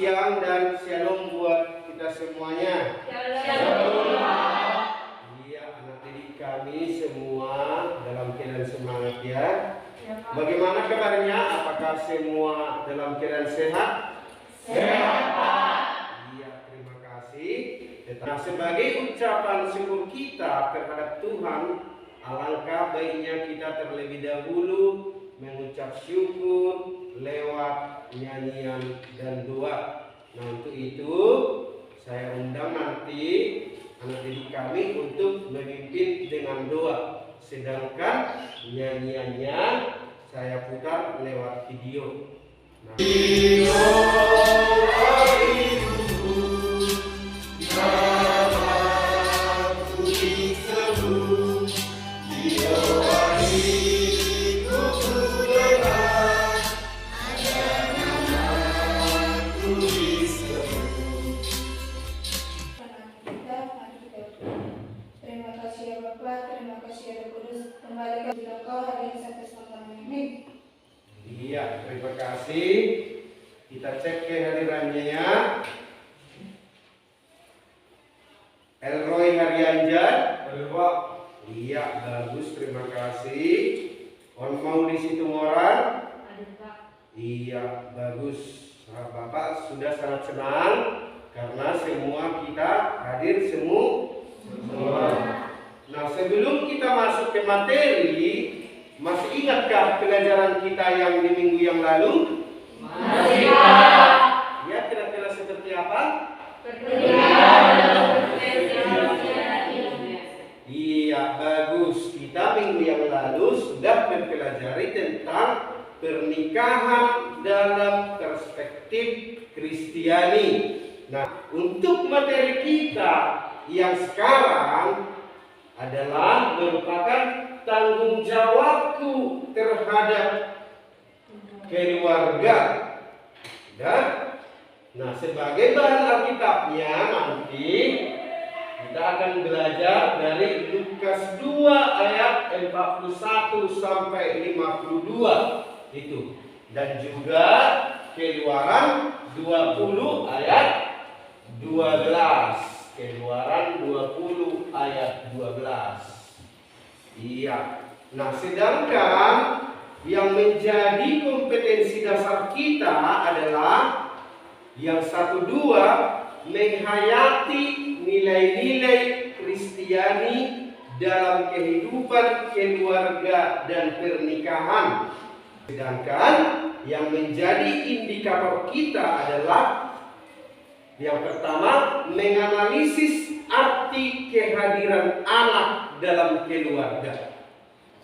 siang dan shalom buat kita semuanya. Shalom. Iya, anak didik kami semua dalam keadaan semangat ya. Bagaimana kabarnya? Apakah semua dalam keadaan sehat? Sehat, Pak. Iya, terima kasih. Nah, sebagai ucapan syukur kita terhadap Tuhan, alangkah baiknya kita terlebih dahulu mengucap syukur lewat nyanyian dan doa. Nah, untuk itu saya undang nanti anak didik kami untuk memimpin dengan doa. Sedangkan nyanyiannya saya putar lewat video. Nah, iya, terima kasih. Kita cek kehadirannya ya. Elroy Haryanjar, iya, bagus, terima kasih. On mau di situ Moran, iya, bagus. Nah, Bapak sudah sangat senang karena semua kita hadir semua. Nah, sebelum kita masuk ke materi, masih ingatkah pelajaran kita yang di minggu yang lalu? Masih, Pak. Ya, kira-kira seperti apa? Iya, bagus. Kita minggu yang lalu sudah mempelajari tentang pernikahan dalam perspektif Kristiani. Nah, untuk materi kita yang sekarang adalah merupakan tanggung jawabku terhadap keluarga. Dan nah, sebagai bahan Alkitabnya nanti kita akan belajar dari Lukas 2 ayat 41 sampai 52 itu, dan juga Keluaran 20 ayat 12. Keluaran 20 ayat 12. Iya. Nah, sedangkan yang menjadi kompetensi dasar kita adalah yang 1-2, menghayati nilai-nilai Kristiani dalam kehidupan keluarga dan pernikahan. Sedangkan yang menjadi indikator kita adalah yang pertama, menganalisis arti kehadiran anak dalam keluarga.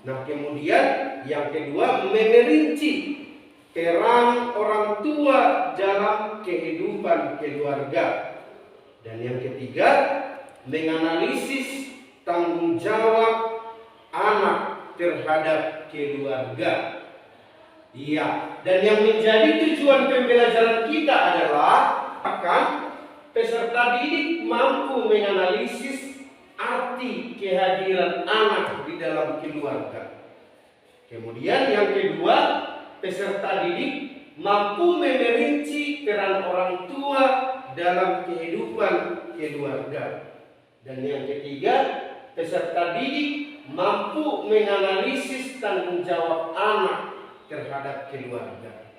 Nah, kemudian yang kedua, memerinci peran orang tua dalam kehidupan keluarga. Dan yang ketiga, menganalisis tanggung jawab anak terhadap keluarga. Iya, dan yang menjadi tujuan pembelajaran kita adalah akan peserta didik mampu menganalisis arti kehadiran anak di dalam keluarga. Kemudian yang kedua, peserta didik mampu memerinci peran orang tua dalam kehidupan keluarga. Dan yang ketiga, peserta didik mampu menganalisis tanggung jawab anak terhadap keluarga.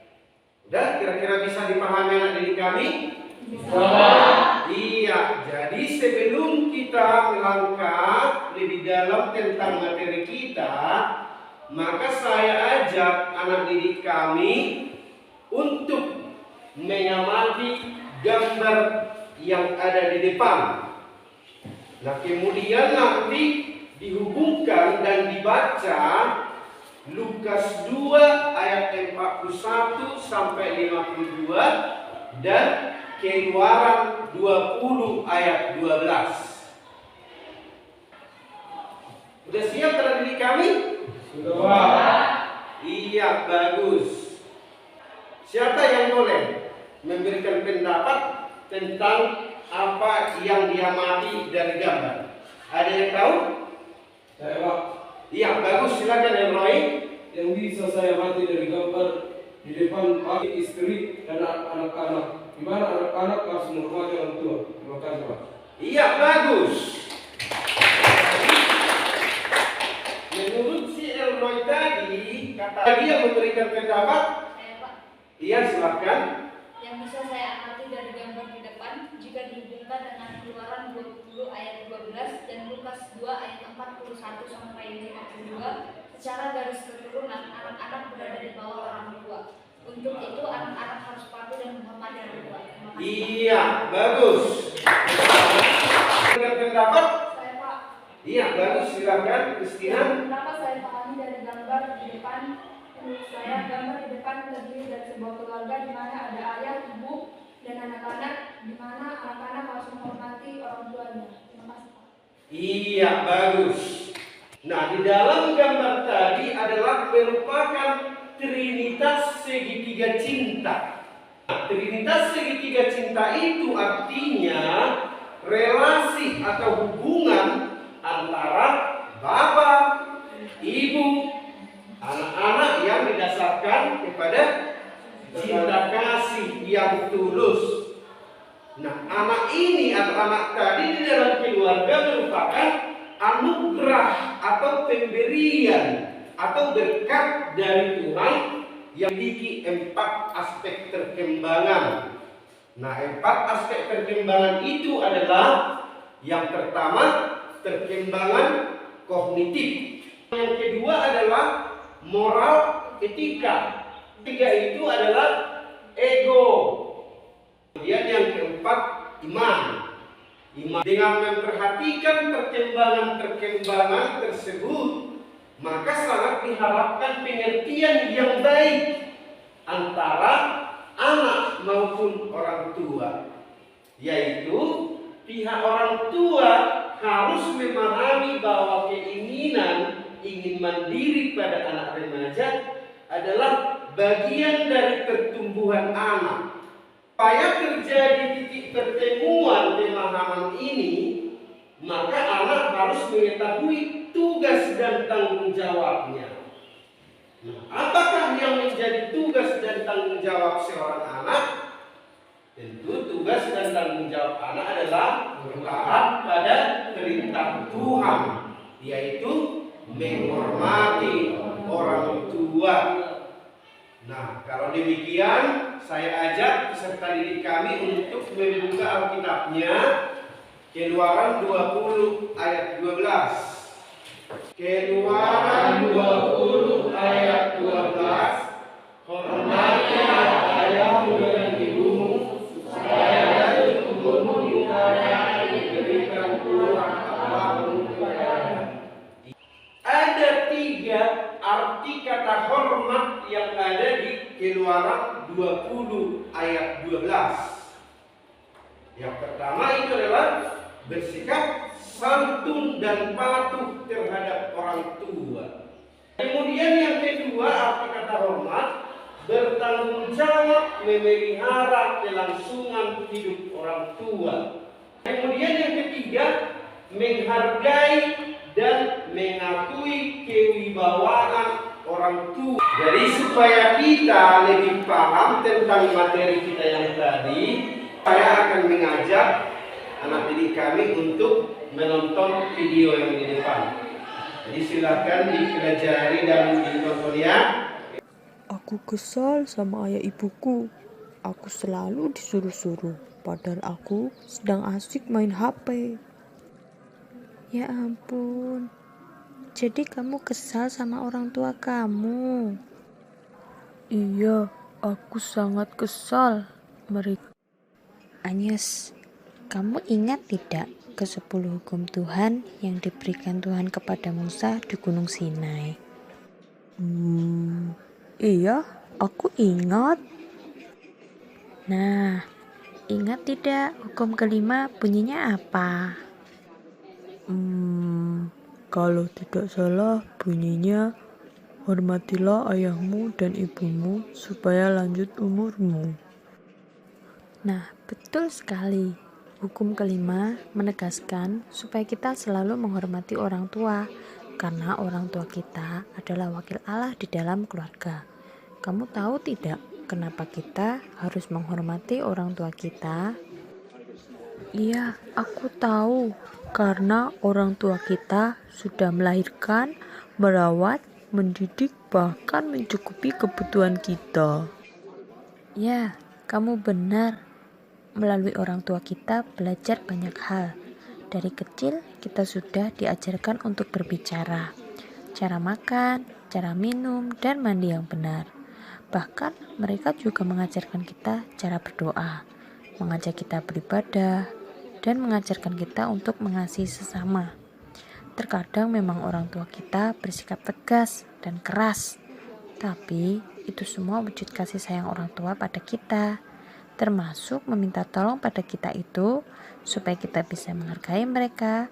Udah, kira-kira bisa dipahami anak didik kami? Bisa. Iya, jadi sebelum kita melangkah lebih dalam tentang materi kita, maka saya ajak anak didik kami untuk mengamati gambar yang ada di depan. Nah, kemudian nanti dihubungkan dan dibaca Lukas 2 ayat 41 sampai 52 dan Keluaran 20 ayat 12. Sudah siap anak didik kami? Sudah. Iya, bagus. Siapa yang boleh memberikan pendapat tentang apa yang diamati dari gambar? Ada yang tahu? Saya, Pak. Iya, bagus, silakan Roy. Yang bisa saya amati dari gambar di depan bagi istri dan anak-anak, di mana anak-anak harus menghormati orang tua. Terima kasih, Pak. Iya, bagus. Menurut si Elroy tadi, kata dia memberikan pendapat. Saya, Pak, Iya, silakan. yang bisa saya amati dari gambar di depan, jika dihubungkan dengan Keluaran 20 ayat 12 dan Lukas 2 ayat 41 sampai 52, secara garis keturunan anak-anak berada di bawah orang tua. Untuk itu anak-anak harus patuh dan menghormati orang tua. Terima kasih, Pak. Iya, bagus. Dengan pendapat? Saya, Pak, Iya, bagus. Silakan, Kristina. kenapa saya pahami dari gambar di depan? Menurut saya, gambar di depan terdiri dari sebuah keluarga di mana ada ayah, ibu, dan anak-anak, di mana anak-anak harus menghormati orang tuanya. Terima kasih, Pak. Iya, bagus. Nah, di dalam gambar tadi adalah merupakan trinitas segitiga cinta. Nah, trinitas segitiga cinta itu artinya relasi atau hubungan antara bapa, ibu, anak-anak yang didasarkan kepada cinta kasih yang tulus. Nah, anak ini atau anak tadi di dalam keluarga merupakan anugerah atau pemberian atau berkat dari Tuhan yang memiliki 4 aspek perkembangan. Nah, 4 aspek perkembangan itu adalah yang pertama perkembangan kognitif, yang kedua adalah moral etika, ketiga itu adalah ego, kemudian yang keempat iman. Dengan memperhatikan perkembangan tersebut, maka sangat diharapkan pengertian yang baik antara anak maupun orang tua, yaitu pihak orang tua harus memahami bahwa keinginan ingin mandiri pada anak remaja adalah bagian dari pertumbuhan anak. Supaya terjadi titik pertemuan pemahaman ini, maka anak harus mengetahui tugas dan tanggung jawabnya. Nah, apakah yang menjadi tugas dan tanggung jawab seorang anak? Tentu tugas dan tanggung jawab anak adalah taat pada perintah Tuhan, yaitu menghormati orang tua. Nah, kalau demikian, saya ajak peserta didik kami untuk membuka Alkitabnya, Keluaran 20 ayat 12. Keluaran 20 ayat 12. Hormatilah ayahmu dan ibumu, supaya dari tubuhmu tidak diberikan Tuhan apapun kepadamu. Ada 3 arti kata hormat yang ada di Keluaran 20 ayat 12. Yang pertama itu adalah bersikap santun dan patuh terhadap orang tua. Kemudian yang kedua arti kata hormat, bertanggung jawab memelihara kelangsungan hidup orang tua. Kemudian yang ketiga, menghargai dan mengakui kewibawaan orang tua. Jadi supaya kita lebih paham tentang materi kita yang tadi, saya akan mengajak anak didik kami untuk menonton video yang di depan. Jadi silakan dipelajari dan ditonton ya. Aku kesal sama ayah ibuku. Aku selalu disuruh-suruh, padahal aku sedang asik main HP. Ya ampun, jadi kamu kesal sama orang tua kamu? Iya, aku sangat kesal. Mereka. Agnes, kamu ingat tidak ke-10 hukum Tuhan yang diberikan Tuhan kepada Musa di Gunung Sinai? Iya, aku ingat. Nah, ingat tidak hukum kelima bunyinya apa? Kalau tidak salah bunyinya, hormatilah ayahmu dan ibumu supaya lanjut umurmu. Nah, betul sekali. Hukum kelima menegaskan supaya kita selalu menghormati orang tua, karena orang tua kita adalah wakil Allah di dalam keluarga. Kamu tahu tidak kenapa kita harus menghormati orang tua kita? Iya, aku tahu. Karena orang tua kita sudah melahirkan, merawat, mendidik, bahkan mencukupi kebutuhan kita. Ya, kamu benar. Melalui orang tua kita belajar banyak hal. Dari kecil kita sudah diajarkan untuk berbicara, cara makan, cara minum, dan mandi yang benar. Bahkan mereka juga mengajarkan kita cara berdoa, mengajak kita beribadah, dan mengajarkan kita untuk mengasihi sesama. Terkadang memang orang tua kita bersikap tegas dan keras, tapi itu semua wujud kasih sayang orang tua pada kita, termasuk meminta tolong pada kita itu supaya kita bisa menghargai mereka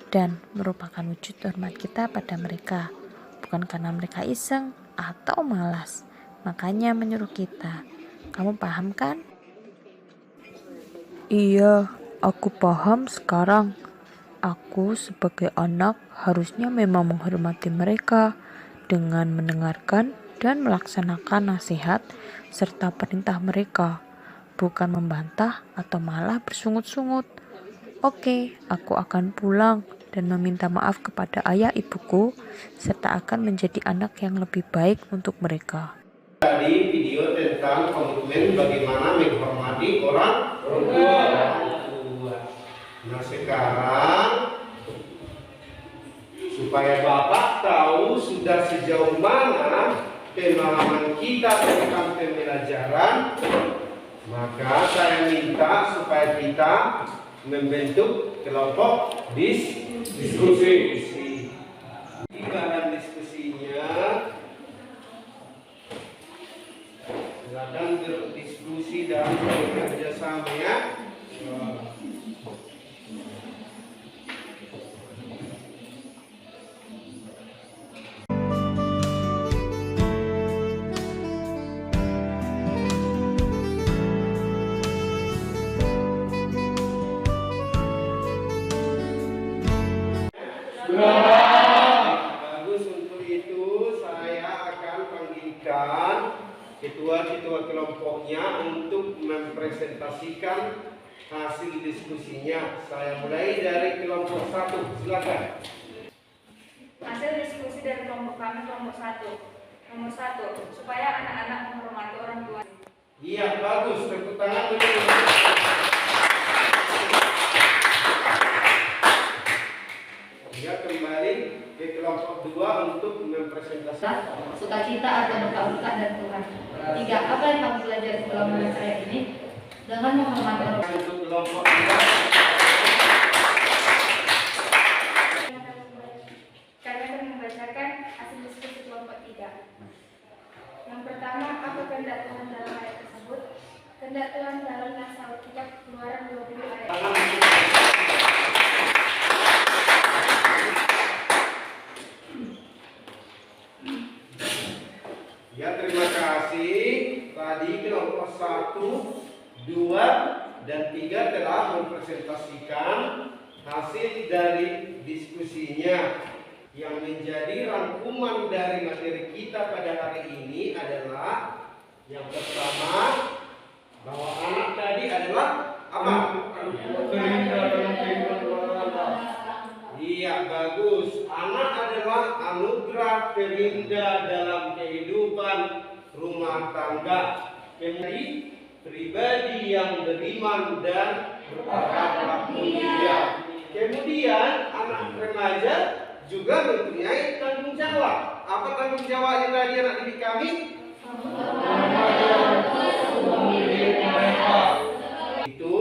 dan merupakan wujud hormat kita pada mereka, bukan karena mereka iseng atau malas. Makanya menyuruh kita. Kamu paham kan? Iya, aku paham sekarang. Aku sebagai anak harusnya memang menghormati mereka dengan mendengarkan dan melaksanakan nasihat serta perintah mereka, bukan membantah atau malah bersungut-sungut. Oke, aku akan pulang dan meminta maaf kepada ayah ibuku serta akan menjadi anak yang lebih baik untuk mereka. Tadi video tentang komitmen bagaimana menghormati orang tua. Nah sekarang supaya Bapak tahu sudah sejauh mana pemahaman kita tentang pembelajaran, maka saya minta supaya kita membentuk kelompok diskusi. Di bahan diskusinya silakan berdiskusi dan bekerja sama ya. Bagus, untuk itu saya akan panggilkan ketua-ketua kelompoknya untuk mempresentasikan hasil diskusinya. Saya mulai dari kelompok 1, silakan. Hasil diskusi dari kelompok kami kelompok 1. Nomor 1, supaya anak-anak menghormati orang tua. Iya, bagus. Tepuk tangan dulu. Ya, kembali ke kelompok 2 untuk mempresentasikan Sukacita atau berkah dan Tuhan. 3, apa yang kamu pelajari dalam acara ini? Dengan menghormati orang tua. untuk kelompok 2. Kami akan membacakan hasil diskusi kelompok 3. Yang pertama, apa kehendak Tuhan dalam ayat tersebut? Kehendak Tuhan dalam naskah Alkitab Keluaran 20 ayat. Ya, terima kasih. Tadi kelompok 1, 2, dan 3 telah mempresentasikan hasil dari diskusinya. Yang menjadi rangkuman dari materi kita pada hari ini adalah yang pertama, bahwa anak tadi adalah apa? Iya, bagus. Anak adalah anugerah perindah dalam kehidupan rumah tangga. Menjadi pribadi yang beriman dan berakhlak mulia. Kemudian anak remaja juga mempunyai tanggung jawab. Apa tanggung jawabnya tadi anak didik kami? Itu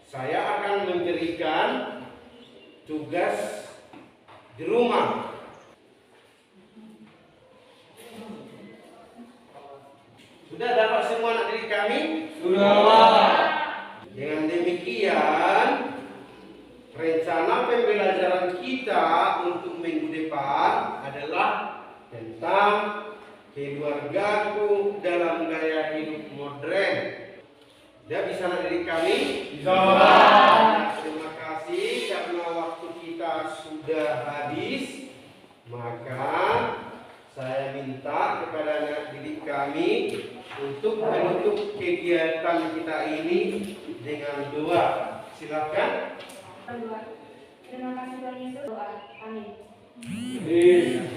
saya akan memberikan tugas di rumah. Sudah dapat semua anak didik kami? Sudah. Dengan demikian, rencana pembelajaran kita untuk minggu depan adalah tentang keluargaku dalam gaya hidup modern. Sudah bisa anak didik kami? Bisa. Terima kasih karena waktu kita sudah habis. Maka Saya minta kepada anak didik kami untuk menutup kegiatan kita ini dengan doa. Silakan. Terima kasih Tuhan Yesus. Doa. Amin. Amin.